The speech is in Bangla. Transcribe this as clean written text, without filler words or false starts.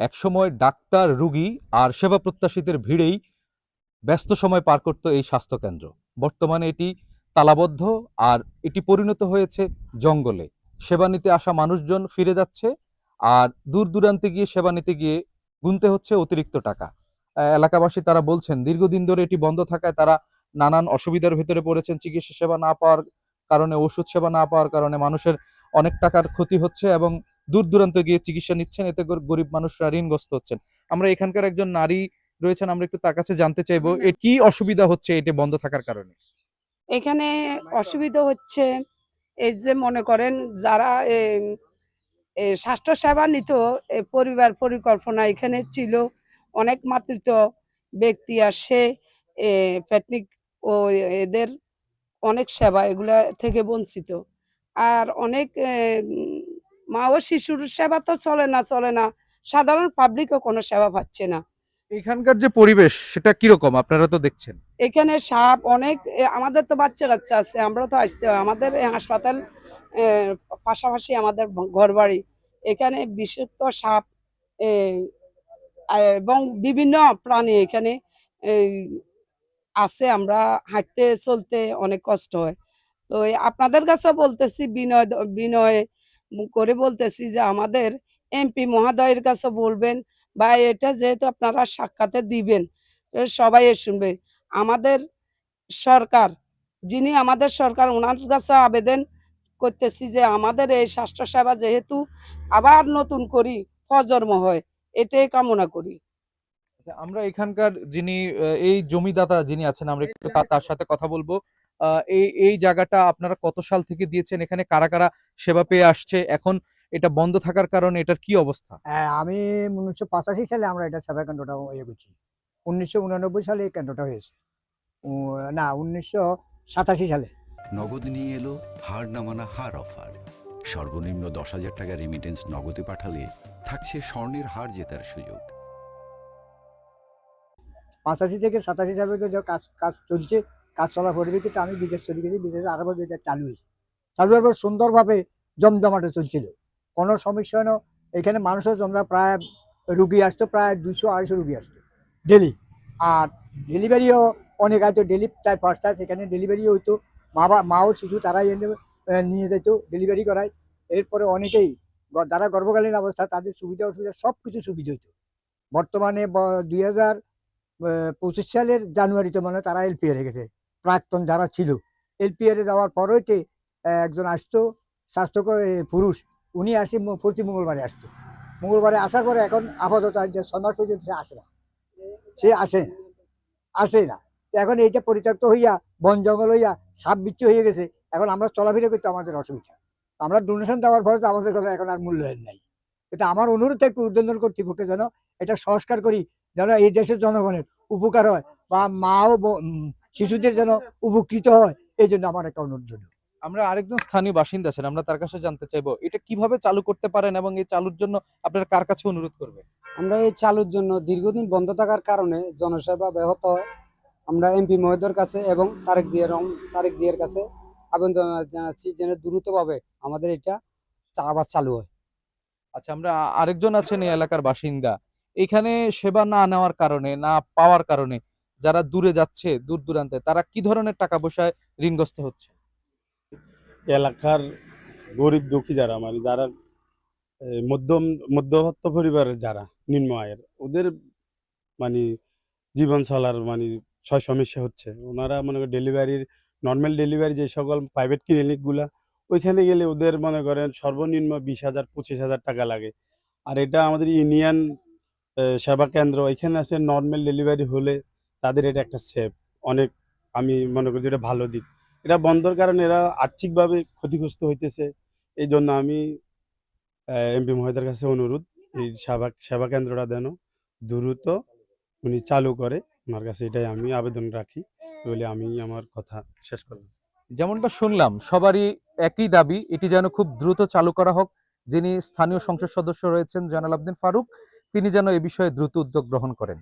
একসময় ডাক্তার, রুগী আর সেবা প্রত্যাশীদের ভিড়েই ব্যস্ত সময় পার করত এই স্বাস্থ্যকেন্দ্র। বর্তমানে এটি তালাবদ্ধ আর এটি পরিণত হয়েছে জঙ্গলে। সেবা নিতে আসা মানুষজন ফিরে যাচ্ছে, আর দূর দূরান্তে গিয়ে সেবা নিতে গিয়ে গুনতে হচ্ছে অতিরিক্ত টাকা। এলাকাবাসী তারা বলছেন দীর্ঘদিন ধরে এটি বন্ধ থাকায় তারা নানান অসুবিধার ভেতরে পড়েছেন। চিকিৎসা সেবা না পাওয়ার কারণে, ওষুধ সেবা না পাওয়ার কারণে মানুষের অনেক টাকার ক্ষতি হচ্ছে এবং দূর দূরান্তে গিয়ে চিকিৎসা নিচ্ছেন, এতে করে গরিব মানুষরা ঋণগ্রস্ত হচ্ছেন। আমরা এখানকার একজন নারী রয়েছেন, আমরা একটু তার কাছে জানতে চাইবো এর কি অসুবিধা হচ্ছে এটি বন্ধ থাকার কারণে। এখানে অসুবিধা হচ্ছে এই যে মনে করেন যারা স্বাস্থ্য সেবা নিত, পরিবার পরিকল্পনা এখানে ছিল, অনেক মাতৃত্ব ব্যক্তি আসে, প্যাটনিক ও এদের অনেক সেবা এগুলা থেকে বঞ্চিত। আর অনেক মা ও শিশুর সেবা তো চলে না, সাধারণ পাবলিকও কোনো সেবা পাচ্ছে না। এখানকার যে পরিবেশ সেটা কিরকম আপনারা তো দেখছেন? এখানে সাপ অনেক, আমাদের তো বাচ্চা কাচ্চা আছে, আমরা তো আসতে হয়, আমাদের এই হাসপাতাল পাশাপাশি আমাদের ঘর বাড়ি। এখানে বিষাক্ত সাপ এ, এবং বিভিন্ন প্রাণী এখানে এই, আছে। আমরা হাঁটতে চলতে অনেক কষ্ট হয়। তো আপনাদের কাছে বলতেছি, বিনয় বিনয় করে বলতেছি যে আমাদের এমপি মহোদয়ের কাছে বলবেন, বা এটা যেহেতু আপনারা সাক্ষাতে দিবেন, সবাই শুনবে। আমাদের সরকার, যিনি আমাদের সরকার, ওনার কাছে আবেদন করতেছি যে আমাদের এই স্বাস্থ্যসেবা যেহেতু আবার নতুন করি প্রজন্ম হয়, এটাই কামনা করি। আচ্ছা, আমরা এখানকার যিনি এই জমিদাতা যিনি আছেন, আমরা একটু তার সাথে কথা বলবো। এই এই জায়গাটা আপনারা কত সাল থেকে দিয়েছেন? এখানে কারা কারা সেবা পেয়ে আসছে? এখন এটা বন্ধ থাকার কারণে এটার কি অবস্থা? হ্যাঁ, আমি 1985 সালে আমরা এটা সেবা কেন্দ্রটা ইয়ে করছি। 1989 সালে এই কেন্দ্রটা হয়েছে। না, 1987 সালে। নগদ নিয়ে এলো হার না মানা হার অফার। সর্বনিম্ন 10,000 টাকা রেমিটেন্স নগদে পাঠালে থাকছে স্বর্ণের হার জেতার সুযোগ। 85 থেকে 87 সালে তো যে কাজ কাজ চলছে, কাজ চলার পরিপ্রেক্ষিতে আমি বিদেশ চলে গেছি। বিদেশে আরো এটা চালু হয়েছে। চালু হওয়ার পর সুন্দরভাবে জমজমাটে চলছিল, কোনো সমস্যা হয় না। এখানে মানুষের জমা প্রায় রুগী আসতো, প্রায় 200-250 রুগী আসতো ডেলি। আর ডেলিভারিও অনেক হয়তো ডেলি 4-5টা সেখানে ডেলিভারিও হইতো। মাও শিশু তারাই এনে নিয়ে যেত, ডেলিভারি করায়। এরপরে অনেকেই যারা গর্ভকালীন অবস্থা তাদের সুবিধা অসুবিধা সব কিছু সুবিধা হইতো। বর্তমানে 2025 সালের জানুয়ারিতে মানে তারা এলপিআর গেছে। প্রাক্তন যারা ছিল এলপিআর যাওয়ার পর হইতে একজন আসতো স্বাস্থ্যকর পুরুষ, উনি আসে প্রতি মঙ্গলবারে আসতো। মঙ্গলবারে আসার পরে এখন আপাতত 6 মাস পর্যন্ত সে আসে না, সে আসে না। এখন এইটা পরিত্যক্ত হইয়া বন জঙ্গল হইয়া সাপ বিচ্ছু হয়ে গেছে। এখন আমরা চলাফেরা করতে আমাদের অসুবিধা। আমরা ডোনেশন দেওয়ার পরে তো আমাদের কথা এখন আর মূল্যায়ন নাই। এটা আমার অনুরোধ থাকবে উদ্বোধন কর্তৃপক্ষের যেন এটা সংস্কার করি, যেন এই দেশের জনগণের উপকার হয় বা মা ও শিশুদের যেন উপকৃত হয়, এই জন্য আমার একটা অনুরোধ। আমরা আরেকজন স্থানীয় বাসিন্দা আছেন, আমরা তার কাছে জানতে চাইবো এটা কিভাবে চালু করতে পারেন এবং এই চালুর জন্য আপনারা কার কাছে অনুরোধ করবেন? আমরা এই চালুর জন্য দীর্ঘদিন বন্ধ থাকার কারণে জনসেবা ব্যাহত হয়। আমরা এমপি মহোদয়ের কাছে এবং তারেক জিয়ার কাছে আবেদন জানাচ্ছি যেন দ্রুতভাবে আমাদের এটা আবার চালু হয়। আচ্ছা, আমরা আরেকজন আছেন এই এলাকার বাসিন্দা। এখানে সেবা না নেওয়ার কারণে, না পাওয়ার কারণে যারা দূরে যাচ্ছে, দূর দূরান্তে, তারা কি ধরনের টাকা পয়সায় ঋণগ্রস্ত হচ্ছে? এলাকার গরিব দুঃখী যারা মানে যারা মধ্যবিত্ত পরিবারের যারা নিম্ন আয়ের, ওদের মানে জীবন চলার মানে সমস্যা হচ্ছে। ওনারা মনে করেন ডেলিভারির নর্মাল ডেলিভারি যে সকল প্রাইভেট ক্লিনিকগুলা, ওইখানে গেলে ওদের মনে করেন সর্বনিম্ন 20,000-25,000 টাকা লাগে। আর এটা আমাদের ইউনিয়ন সেবা কেন্দ্র, এখানে আছে নর্মাল ডেলিভারি হলে তাদের এটা একটা সেভ অনেক। আমি মনে করি এটা ভালো দিক। এটা বন্ধর কারণে এরা আর্থিকভাবে ক্ষতিগ্রস্ত হইতেছে। এই জন্য আমি এমপি মহোদয়ের কাছে অনুরোধ, এই সেবা কেন্দ্রটা যেন দ্রুত উনি চালু করে, ওনার কাছে এটাই আমি আবেদন রাখি বলে আমি আমার কথা শেষ করলাম। যেমনটা শুনলাম, সবারই একই দাবি, এটি যেন খুব দ্রুত চালু করা হোক। যিনি স্থানীয় সংসদ সদস্য রয়েছেন জয়নাল আবদিন ফারুক, তিনি যেন এ বিষয়ে দ্রুত উদ্যোগ গ্রহণ করেন।